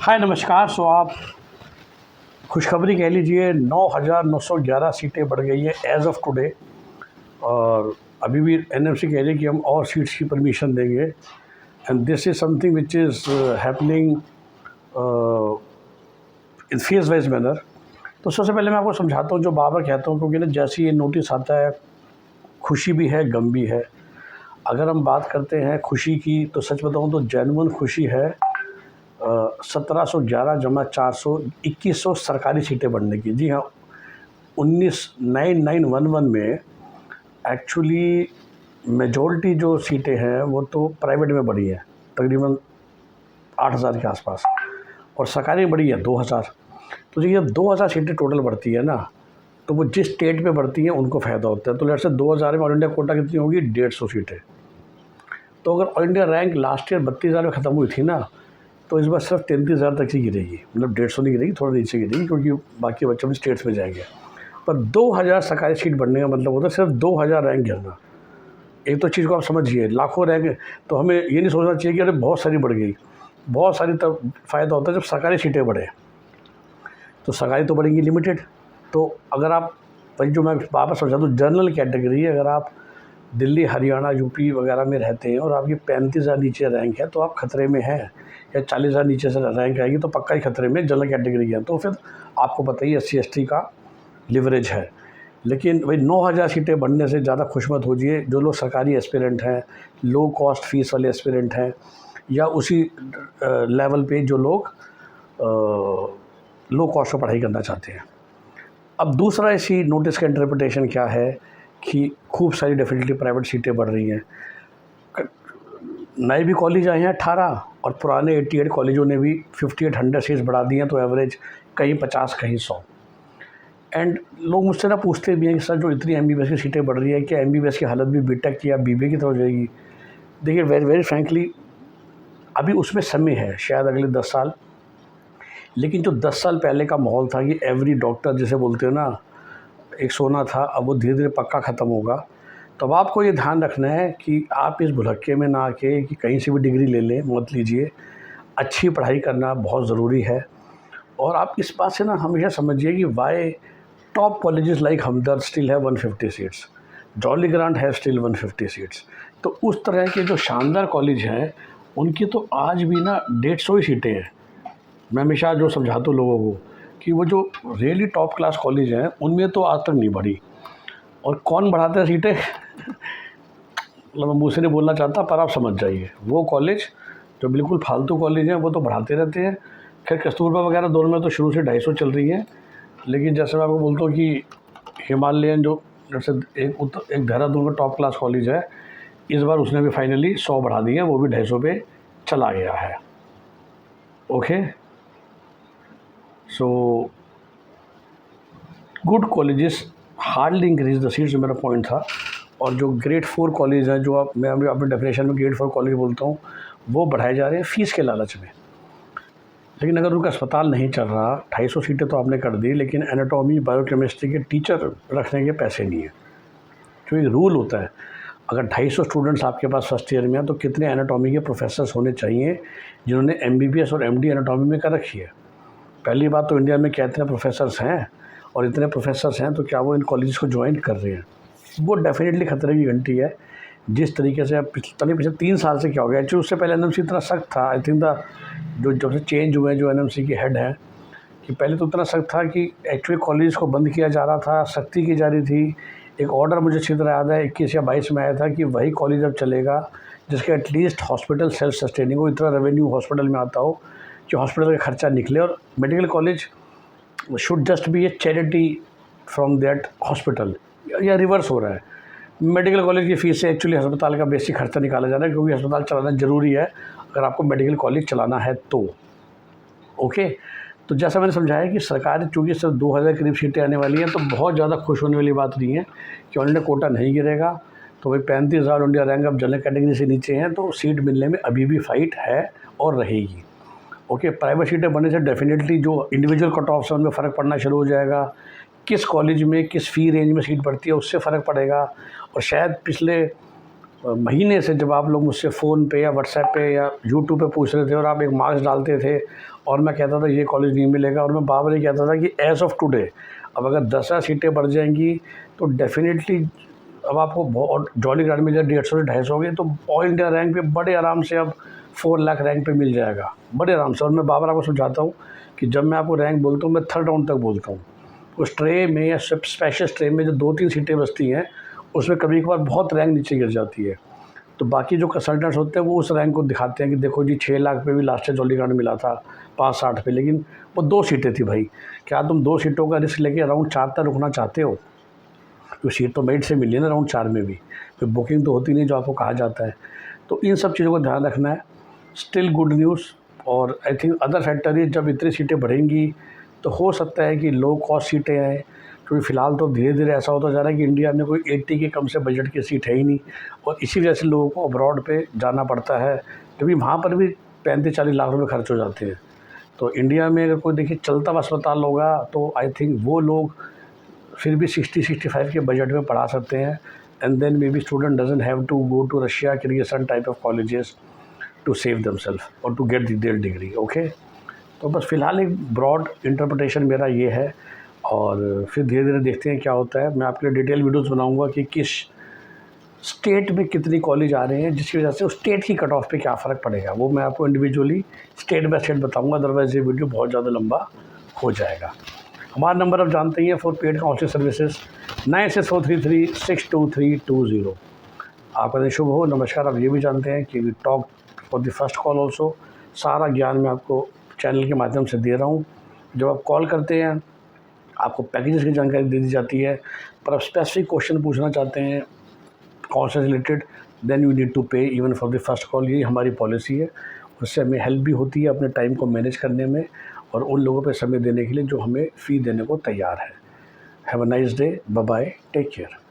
हाय नमस्कार। आप खुशखबरी कह लीजिए 9,911 सीटें बढ़ गई हैं एज़ ऑफ टुडे। और अभी भी एनएमसी कह रही है कि हम और सीट्स की परमिशन देंगे and this is something which is happening in phase wise manner. तो सबसे पहले मैं आपको समझाता हूँ जो बार बार कहता हूँ, क्योंकि ना जैसे ये नोटिस आता है खुशी भी है गम भी है। अगर हम बात करते हैं खुशी की तो सच बताऊँ तो जेन्युइन खुशी है 1711 जमा 400 2100 सरकारी सीटें बढ़ने की। जी हाँ, 9911 में एक्चुअली मेजॉरिटी जो सीटें हैं वो तो प्राइवेट में बढ़ी हैं, तकरीबन 8000 के आसपास, और सरकारी में बढ़ी है 2000। तो जी जब 2000 सीटें टोटल बढ़ती है ना, तो वो जिस स्टेट में बढ़ती हैं उनको फ़ायदा होता है। तो लेट्स से 2000 में ऑल इंडिया कोटा कितनी होगी, 150 सीटें। तो अगर all India rank last year 32,000 में ख़त्म हुई थी ना, तो इस बार सिर्फ 33,000 तक ही गिरेगी, मतलब 150 नहीं गिरेगी, थोड़ा नीचे गिरेगी, क्योंकि बाकी बच्चों में स्टेट्स में जाएंगे। पर 2000 सरकारी सीट बढ़ने का मतलब होता है सिर्फ 2000 रैंक गिरना। एक तो चीज़ को आप समझिए, लाखों रैंक, तो हमें ये नहीं सोचना चाहिए कि अरे बहुत सारी बढ़ गई। बहुत सारी तब फ़ायदा होता है जब सरकारी सीटें बढ़े, तो सरकारी तो बढ़ेंगी लिमिटेड। तो अगर आप, वही जो मैं वापस समझा दूँ, जनरल कैटेगरी, अगर आप दिल्ली हरियाणा यूपी वगैरह में रहते हैं और आपकी 35,000 नीचे रैंक है तो आप खतरे में हैं, या 40,000 नीचे से रैंक आएगी तो पक्का ही खतरे में जनरल कैटेगरी है। तो फिर आपको पता ही SC ST का लिवरेज है। लेकिन भाई 9,000 सीटें बढ़ने से ज़्यादा खुश मत होजिए। जो लोग सरकारी एस्पिरेंट हैं, लो कॉस्ट फीस वाले एस्पिरेंट हैं, या उसी लेवल पे जो लोग लो कॉस्ट पर पढ़ाई करना चाहते हैं। अब दूसरा इसी नोटिस का इंटरप्रिटेशन क्या है कि खूब सारी डेफिनेटली प्राइवेट सीटें बढ़ रही हैं। नए भी कॉलेज आए हैं 18, और पुराने 88 कॉलेजों ने भी 5800 सीट्स बढ़ा दी हैं, तो एवरेज कहीं 50 कहीं 100। एंड लोग मुझसे ना पूछते भी हैं कि सर जो इतनी MBBS की सीटें बढ़ रही है, क्या MBBS की हालत भी BTech की या BBA की तरफ जाएगी? देखिए वेरी फ्रैंकली अभी उसमें समय है, शायद अगले 10 साल। लेकिन जो 10 साल पहले का माहौल था कि एवरी डॉक्टर जिसे बोलते हैं ना, एक सोना था, अब वो धीरे धीरे पक्का ख़त्म होगा। तो अब आपको ये ध्यान रखना है कि आप इस भुलक्के में ना आके कि कहीं से भी डिग्री ले लें, मत लीजिए। अच्छी पढ़ाई करना बहुत ज़रूरी है। और आप इस बात से ना हमेशा समझिए कि वाई टॉप कॉलेजेस लाइक हमदर्द स्टिल है 150 सीट्स, जॉली ग्रांट है स्टिल 150 सीट्स। तो उस तरह के जो शानदार कॉलेज हैं उनकी तो आज भी ना 150 ही सीटें हैं। मैं हमेशा जो समझाता हूँ लोगों को कि वो जो रियली टॉप क्लास कॉलेज हैं उनमें तो आज तक नहीं बढ़ी। और कौन बढ़ाता है सीटें मतलब मैं मुँह से नहीं बोलना चाहता, पर आप समझ जाइए, वो कॉलेज जो बिल्कुल फालतू कॉलेज हैं वो तो बढ़ाते रहते हैं। खैर कस्तूरबा वगैरह दोनों में तो शुरू से 250 चल रही है। लेकिन जैसे मैं आपको बोलता हूँ कि हिमालयन जो जैसे एक देहरादून का टॉप क्लास कॉलेज है, इस बार उसने भी फाइनली 100 बढ़ा दी है, वो भी 250 पे चला गया है। Okay, so good colleges hardly increase the seats, मेरा पॉइंट था। और जो ग्रेड 4 कॉलेज हैं, जो मैं अपने डेफिनेशन में ग्रेड 4 कॉलेज बोलता हूँ, वो बढ़ाए जा रहे हैं फ़ीस के लालच में। लेकिन अगर उनका अस्पताल नहीं चल रहा, 250 सीटें तो आपने कर दी, लेकिन एनाटॉमी बायोकेमिस्ट्री के टीचर रखने के पैसे नहीं है। जो एक रूल होता है, अगर 250 स्टूडेंट्स आपके पास फर्स्ट ईयर में हैं तो कितने एनाटॉमी के प्रोफेसर्स होने चाहिए जिन्होंने MBBS और MD एनाटॉमी में कर रखी है। पहली बात तो इंडिया में क्या इतने प्रोफेसर्स हैं, और इतने प्रोफेसर्स हैं तो क्या वो इन कॉलेज को ज्वाइन कर रहे हैं? वो डेफिनेटली खतरे की घंटी है। जिस तरीके से अब पिछले 3 साल से क्या हो गया, एक्चुअली उससे पहले NMC इतना सख्त था। आई थिंक जो जब से चेंज हुए हैं जो NMC के हेड हैं, कि पहले तो इतना सख्त था कि एक्चुअली कॉलेज को बंद किया जा रहा था, सख्ती की जा रही थी। एक ऑर्डर मुझे अच्छी तरह याद है 21 या 22 में आया था कि वही कॉलेज अब चलेगा जिसके एटलीस्ट हॉस्पिटल सेल्फ सस्टेनिंग हो, इतना रेवेन्यू हॉस्पिटल में आता हो कि हॉस्पिटल का खर्चा निकले। और medical college should just be A charity from that hospital, या रिवर्स हो रहा है। मेडिकल कॉलेज की फ़ीस से एक्चुअली अस्पताल का बेसिक खर्चा निकाला जा रहा है, क्योंकि अस्पताल चलाना ज़रूरी है अगर आपको मेडिकल कॉलेज चलाना है तो। ओके, तो जैसा मैंने समझाया कि सरकार चूँकि सिर्फ 2000 करीब सीटें आने वाली हैं, तो बहुत ज़्यादा खुश होने वाली बात नहीं है कि ऑल इंडिया कोटा नहीं गिरेगा। तो भाई 35,000 इंडिया रैंक अब जनरल कैटेगरी से नीचे हैं, तो सीट मिलने में अभी भी फाइट है और रहेगी। ओके, प्राइवेट सीटें बनने से डेफिनेटली जो इंडिविजुअल कट ऑफ्स हैं उनमें फ़र्क पड़ना शुरू हो जाएगा। किस कॉलेज में किस फ़ी रेंज में सीट पड़ती है उससे फ़र्क पड़ेगा। और शायद पिछले महीने से जब आप लोग मुझसे फ़ोन पे या व्हाट्सएप पे या यूट्यूब पे पूछ रहे थे और आप एक मार्क्स डालते थे और मैं कहता था ये कॉलेज नहीं मिलेगा, और मैं बार-बार ये कहता था कि एज़ ऑफ़ टुडे अब अगर 10 सीटें बढ़ जाएंगी तो डेफ़िनेटली अब आपको बहुत जॉली ग्रांट मिल जाए 150 से 250 तो ऑल इंडिया रैंक पे बड़े आराम से अब 4 लाख रैंक पे मिल जाएगा बड़े आराम से। और मैं बार-बार आपको समझाता हूँ कि जब मैं आपको रैंक बोलता हूँ मैं थर्ड राउंड तक बोलता हूँ। उस ट्रे में या स्पेशल ट्रे में जो 2-3 सीटें बचती हैं उसमें कभी-कभार बहुत रैंक नीचे गिर जाती है। तो बाकी जो कंसल्टेंट्स होते हैं वो उस रैंक को दिखाते हैं कि देखो जी 6 लाख पे भी लास्ट ईयर जॉली ग्रांट मिला था 560 पे, लेकिन वो 2 सीटें थी भाई। क्या तुम 2 सीटों का रिस्क लेके राउंड 4 तक रुकना चाहते हो? तो सीट तो मेरिट से मिली है ना राउंड 4 में भी, फिर बुकिंग तो होती नहीं जो आपको कहा जाता है। तो इन सब चीज़ों का ध्यान रखना है। Still good news. और I think other factor is जब इतनी सीटें बढ़ेंगी तो हो सकता है कि लो कॉस्ट सीटें आएँ, क्योंकि फ़िलहाल तो धीरे धीरे ऐसा होता जा रहा है कि इंडिया में कोई 80 के कम से बजट की सीट है ही नहीं, और इसी वजह से लोगों को अब्रॉड पे जाना पड़ता है, क्योंकि वहाँ पर भी 35-40 लाख रुपए खर्च हो जाते हैं। तो इंडिया में अगर कोई देखिए चलता हुआ अस्पताल होगा तो आई थिंक वो लोग फिर भी 60-65 के बजट में पढ़ा सकते हैं। And then maybe student doesn't have to go to Russia, Kyrgyzstan type of colleges to save themselves और to get their degree. Okay, तो बस फ़िलहाल एक ब्रॉड इंटरप्रिटेशन मेरा ये है, और फिर धीरे धीरे देखते हैं क्या होता है। मैं आपके लिए डिटेल वीडियोज़ बनाऊँगा कि किस स्टेट में कितनी कॉलेज आ रहे हैं, जिसकी वजह से उस स्टेट की कट ऑफ पे क्या फ़र्क पड़ेगा वो मैं आपको इंडिविजुअली स्टेट बाय स्टेट बताऊँगा, अदरवाइज़ ये वीडियो बहुत ज़्यादा लंबा हो जाएगा। हमारा नंबर आप जानते ही हैं फॉर पेड काउंसलिंग सर्विसेज 9643362320। आपका दिन शुभ हो। नमस्कार। आप ये भी जानते हैं कि we talk for the first call also. सारा ज्ञान मैं आपको चैनल के माध्यम से दे रहा हूँ। जब आप कॉल करते हैं आपको पैकेजेस की जानकारी दे दी जाती है, पर आप स्पेसिफिक क्वेश्चन पूछना चाहते हैं कौन से related, then you need to pay even for the first call. यही हमारी पॉलिसी है। उससे हमें हेल्प भी होती है अपने टाइम को मैनेज करने में और उन लोगों पे समय देने के लिए जो हमें फ़ी देने को तैयार है। Have a nice day. Bye bye. Take care.